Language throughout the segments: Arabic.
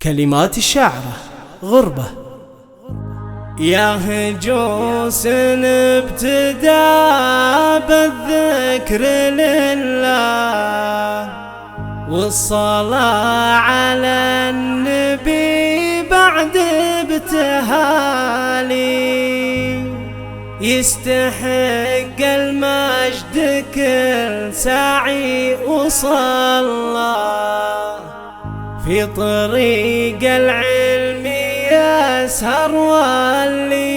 كلمات الشاعرة غربة. يا هجوس ابتدى بالذكر لله والصلاة على النبي بعد ابتهالي، يستحق المجد كل ساعي وصلى في طريق العلم يسهر والليالي.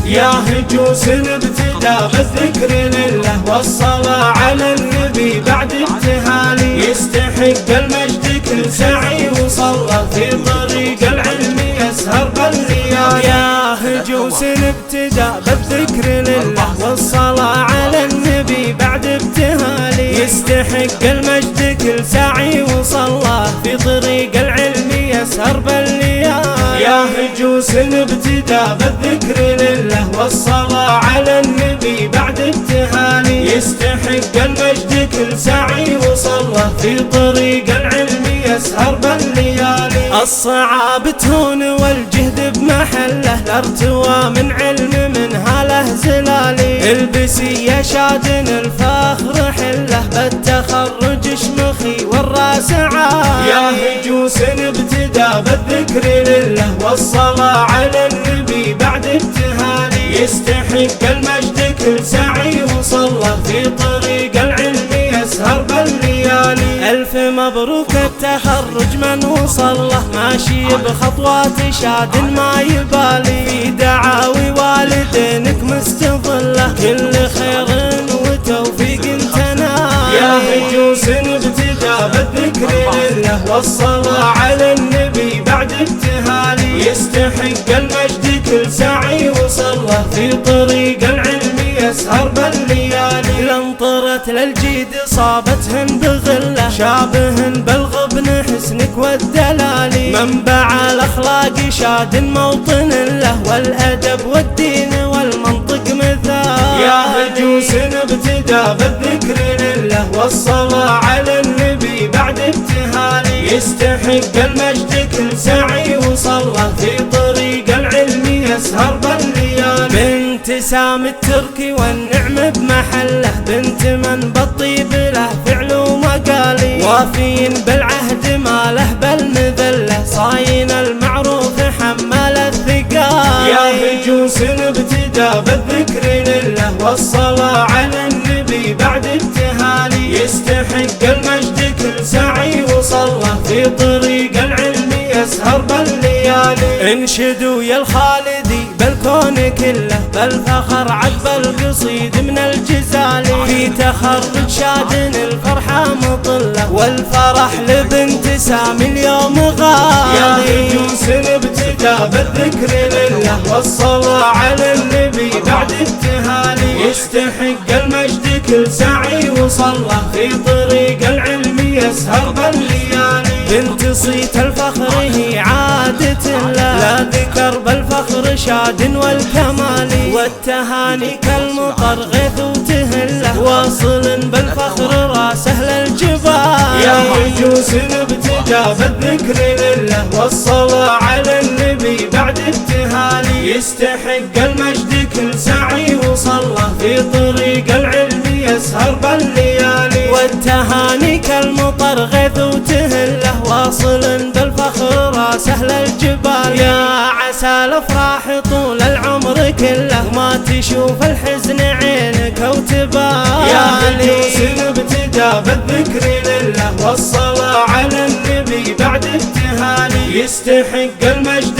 يا هجوس ابتدى بالذكر لله والصلاة على النبي بعد ابتهالي، يستحق المجد كل سعي وصلى في طريق العلم يسهر بالليالي. يا هجوس ابتدى بالذكر لله والصلاة على النبي بعد ابتهالي، يستحق المجد كل سعي وصلى في طريق العلم يسهر بالليالي. يا هجوس ابتدى بالذكر لله والصلاة على النبي بعد ابتهالي، يستحق المجد كل سعي وصلى في طريق العلم يسهر بالليالي. الصعاب تهون والجهد بمحله، الارتوى من علم من هاله زلالي، البسي يا شادن الفخر حله، بالتخرج شمخي والراس عالي. يا هجوس ابتدى بالذكر لله والصلاة على النبي بعد ابتهالي، يستحق المجد كل سعي وصلى في طريق العلم يسهر بالليالي. ألف مبروك التخرج من وصله، ماشي بخطوات شاد ما يبالي، في دعاوي والدينك مستظله، كل خير وتوفيق تنالي. يا هجوس ابتدى بالذكر لله والصلاة على النبي بعد ابتهالي، يستحق المجد كل سعي وصلى في طريق العلم يسهر بالليالي. لانطرت للجيد صابتهن بغله، شابهن بالغبن حسنك والدلالي، منبع الاخلاق شاد موطن له، والادب والدين والمنطق مثال. يا هجوس ابتدى بالذكر لله والصلاة على النبي بعد ابتهالي، يستحق المجد كل سعي وصلى في طريق العلم يسهر بالليالي. بنت سام التركي والنعم بمحله، بنت من بالطيب له فعل ومقالي، وافين بالعهد ما له بالمذله، صاين المعروف حمال الثقال. يا هجوس ابتدى بالذكر لله والصلاة على النبي بعد ابتهالي، يستحق المجد كل سعي وصلى في طريق العلم يسهر بالليالي. انشدوا يا الخالدي بالكون كله، بالفخر عذب القصيد من الجزالي، في تخرج شاد الفرحة مطلة، والفرح لبنت سامي اليوم غالي. يا هجوس ابتدى بالذكر لله والصلاة على النبي بعد ابتهالي، يستحق المجد كل سعي وصلى في طريق العلم يسهر بالليالي. بنت صيت الفخر هي عادة لا ذكر بالفخر شاد والكمال، والتهاني كالمطر غيث وتهله، واصل بالفخر راسه للجبال. يا هجوس ابتدى بالذكر لله والصلاة على النبي بعد ابتهالي، يستحق المجد كل سعي وصلى في طريق العلم يسهر بالليالي. والتهاني كالمطر غيث وتهله، واصل بالفخر راسه للجبال. يا عسى الافراح طول العمر كله، ما تشوف الحزن عينك وتبالي. يا هجوس ابتدى بالذكر لله والصلاة على النبي بعد ابتهالي، يستحق المجد